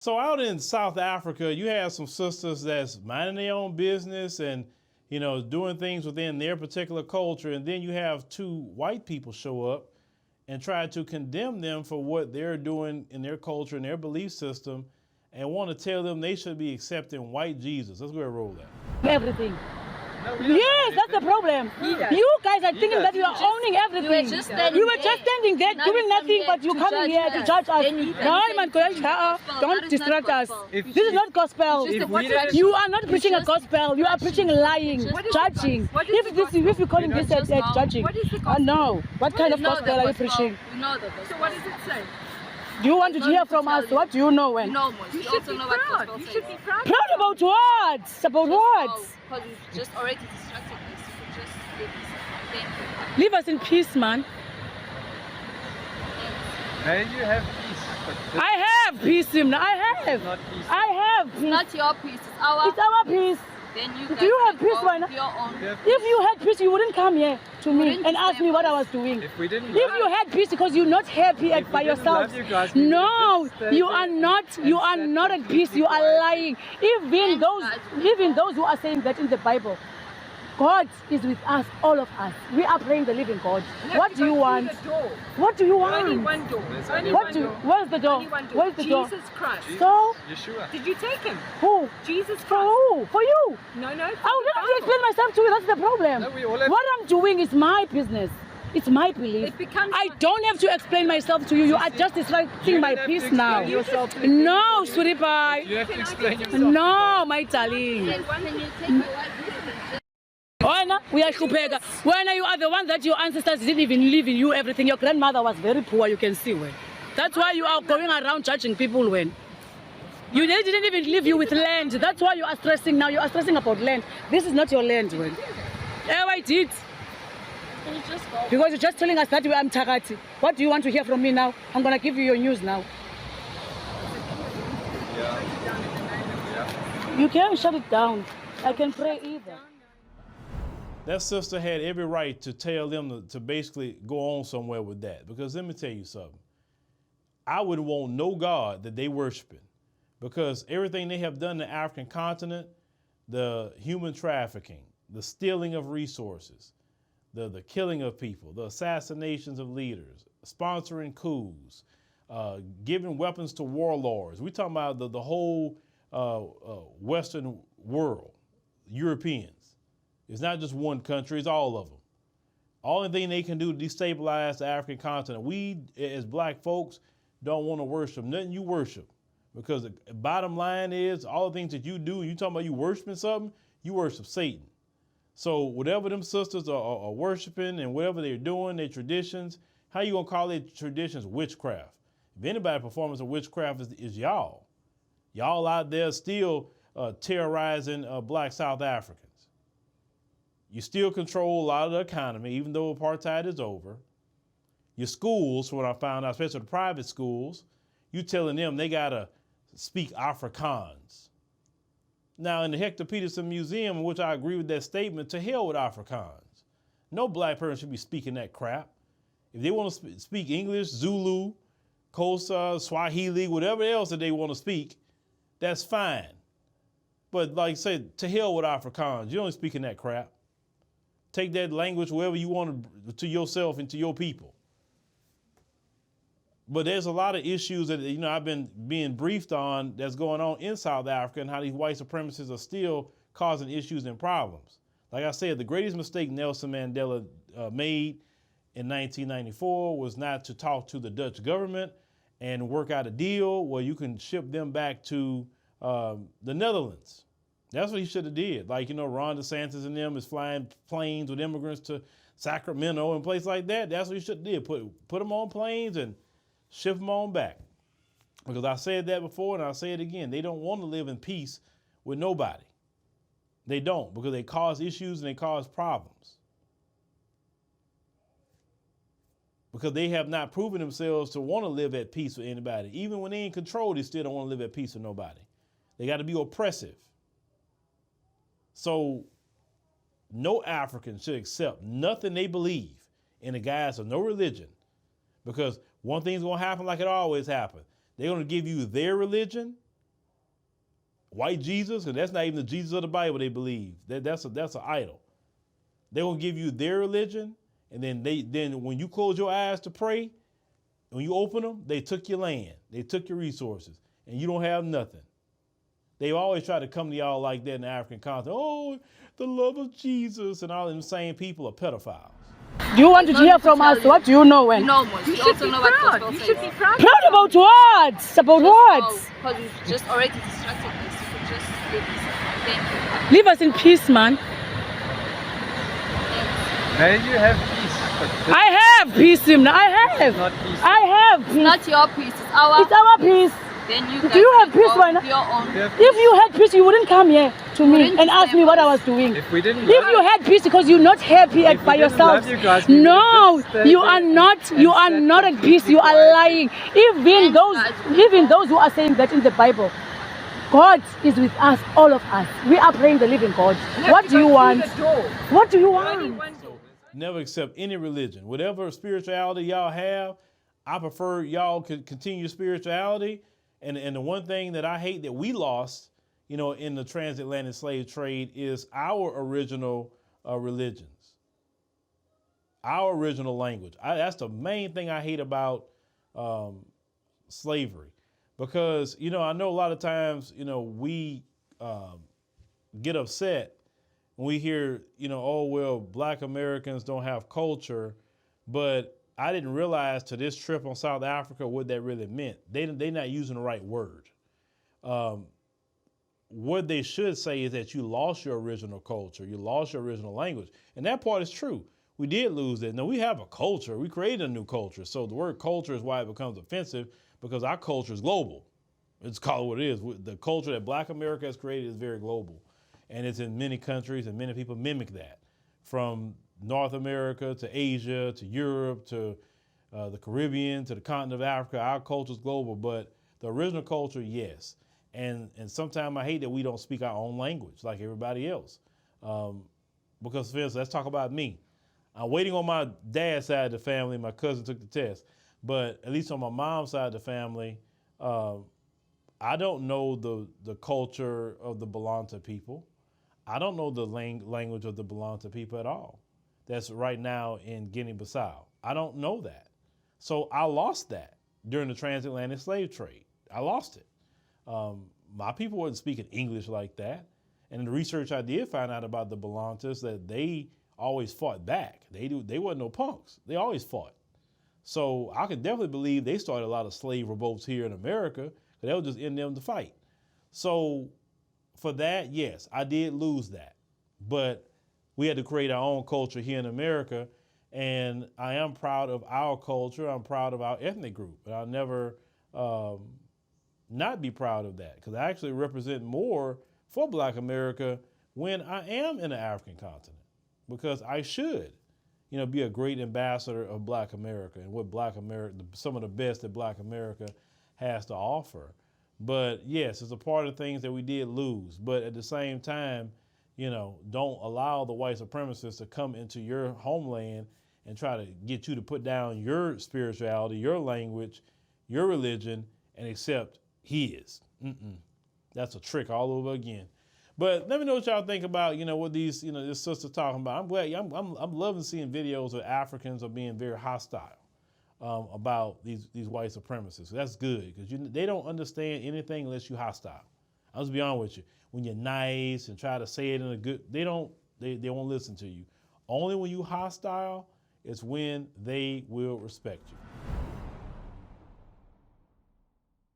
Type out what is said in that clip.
So out in South Africa, you have some sisters that's minding their own business and, doing things within their particular culture. And then you have two white people show up and try to condemn them for what they're doing in their culture and their belief system and want to tell them they should be accepting white Jesus. Let's go ahead and roll that. Everything. Yes, that's the problem. You guys are thinking that you are owning everything. You were just standing there doing nothing, but you coming here to judge us. Don't distract us. This is not gospel. You are not preaching a gospel. You are preaching lying, judging. If you're calling this judging, no. What kind of gospel are you preaching? So what does it say? Do you want to hear from us? What do you know? You know most. You should be proud. You should be proud. Proud about what? About what? Because you just already distracted us. You should just leave us. Thank you. Leave us in peace, man. May you have peace. I have peace, Simna. I have. Not peace. I have peace. It's not your peace. It's our. It's our peace. Then you Do you have peace right now? Your own. If you had peace, you wouldn't come here to me and ask me what I was doing. If we didn't. If you had peace because you're not happy by yourself. No, you are not. You are not at peace. You are lying. Even those who are saying that in the Bible, God is with us, all of us. We are praying the living God. What do you want? What do you want? Only one door. Where's the door? Where's the door? Jesus Christ. So? Yeshua. Did you take him? Who? Jesus Christ. For who? For you? No. I don't have to explain myself to you. That's the problem. No, we all have... What I'm doing is my business. It's my belief. I don't have to explain myself to you. You are just distracting my peace now. No, sweetie pie. You have to explain yourself. No, my darling. We are Shupega. When you are the one that your ancestors didn't even live in you, everything. Your grandmother was very poor, you can see when. That's why you are going around judging people when. They didn't even leave you with land. That's why you are stressing now. You are stressing about land. This is not your land when. Oh, I did. Because you're just telling us that I'm Tagati. What do you want to hear from me now? I'm going to give you your news now. You can't shut it down. I can pray either. That sister had every right to tell them to basically go on somewhere with that. Because let me tell you something. I wouldn't want no God that they worshiping. Because everything they have done in the African continent, the human trafficking, the stealing of resources, the killing of people, the assassinations of leaders, sponsoring coups, giving weapons to warlords. We're talking about the whole Western world, Europeans. It's not just one country, it's all of them. Only thing they can do to destabilize the African continent. We, as black folks, don't want to worship nothing you worship. Because the bottom line is, all the things that you do, you talking about you worshiping something, you worship Satan. So whatever them sisters are worshiping and whatever they're doing, their traditions, how you gonna call their traditions witchcraft? If anybody performing a witchcraft is y'all. Y'all out there still terrorizing black South Africans. You still control a lot of the economy, even though apartheid is over. Your schools, from what I found out, especially the private schools, you telling them they gotta speak Afrikaans. Now, in the Hector Peterson Museum, in which I agree with that statement, to hell with Afrikaans. No black person should be speaking that crap. If they want to speak English, Zulu, Xhosa, Swahili, whatever else that they want to speak, that's fine. But like I said, to hell with Afrikaans. You don't speak in that crap. Take that language wherever you want to yourself and to your people. But there's a lot of issues that, I've been being briefed on that's going on in South Africa and how these white supremacists are still causing issues and problems. Like I said, the greatest mistake Nelson Mandela made in 1994 was not to talk to the Dutch government and work out a deal where you can ship them back to the Netherlands. That's what he should have did. Like, Ron DeSantis and them is flying planes with immigrants to Sacramento and places like that. That's what he should have did. Put them on planes and ship them on back. Because I said that before and I'll say it again. They don't want to live in peace with nobody. They don't, because they cause issues and they cause problems. Because they have not proven themselves to want to live at peace with anybody. Even when they're in control, they still don't want to live at peace with nobody. They got to be oppressive. So no African should accept nothing they believe in the guise of no religion. Because one thing's going to happen like it always happens. They're going to give you their religion white Jesus, and that's not even the Jesus of the Bible they believe. That's an idol. They will give you their religion, and then when you close your eyes to pray, when you open them, they took your land, they took your resources, and you don't have nothing. They always try to come to y'all like that in the African continent. Oh, the love of Jesus, and all them same people are pedophiles. Do you want to hear from us? What do you know when? You know most. You also know what gospel says. You should be proud. Proud about what? About what? Because it's just already distracted us. You could just leave us. Thank you. Leave us in peace, man. May you have peace. But I have peace, Simna. I have. not peace. I have peace. It's not your peace, it's our It's our peace. Then you Do guys you have can peace go right now? with your own. We have If you had peace, you wouldn't come here to me Wouldn't and ask me what I was doing. If we didn't If you had peace because you're not happy If we by didn't yourself, love you guys, we no, would just stay you there are not. and You are sit not at and peace. be You are quiet. lying. Even those who are saying that in the Bible, God is with us, all of us. We are praying the living God. What do you want? What do you want? Never accept any religion. Whatever spirituality y'all have, I prefer y'all could continue spirituality. And the one thing that I hate that we lost, in the transatlantic slave trade is our original religions, our original language. That's the main thing I hate about slavery, because I know a lot of times we get upset when we hear oh well, Black Americans don't have culture, but I didn't realize to this trip on South Africa what that really meant. They're not using the right word. What they should say is that you lost your original culture, you lost your original language, and that part is true. We did lose that. No, we have a culture. We created a new culture. So the word culture is why it becomes offensive, because our culture is global. It's called what it is. The culture that Black America has created is very global, and it's in many countries, and many people mimic that, from North America to Asia to Europe to the Caribbean to the continent of Africa. Our culture is global, but the original culture, yes. And sometimes I hate that we don't speak our own language like everybody else. Because, for instance, let's talk about me. I'm waiting on my dad's side of the family. My cousin took the test. But at least on my mom's side of the family, I don't know the culture of the Balanta people. I don't know the language of the Balanta people at all. That's right now in Guinea-Bissau. I don't know that. So I lost that during the transatlantic slave trade. I lost it. My people wasn't speaking English like that. And in the research I did find out about the Balantas, that they always fought back. They wasn't no punks. They always fought. So I could definitely believe they started a lot of slave revolts here in America, because that was just in them to fight. So for that, yes, I did lose that. But we had to create our own culture here in America, and I am proud of our culture. I'm proud of our ethnic group, and I'll never not be proud of that, because I actually represent more for Black America when I am in the African continent, because I should, be a great ambassador of Black America and what Black America, some of the best that Black America has to offer. But yes, it's a part of things that we did lose. But at the same time, don't allow the white supremacists to come into your homeland and try to get you to put down your spirituality, your language, your religion, and accept his. That's a trick all over again. But let me know what y'all think about, what these, this sister talking about. I'm glad, I'm loving seeing videos of Africans are being very hostile about these white supremacists. That's good, because they don't understand anything unless you're hostile. I'll just be honest with you. When you're nice and try to say it in a good, they won't listen to you. Only when you hostile is when they will respect you.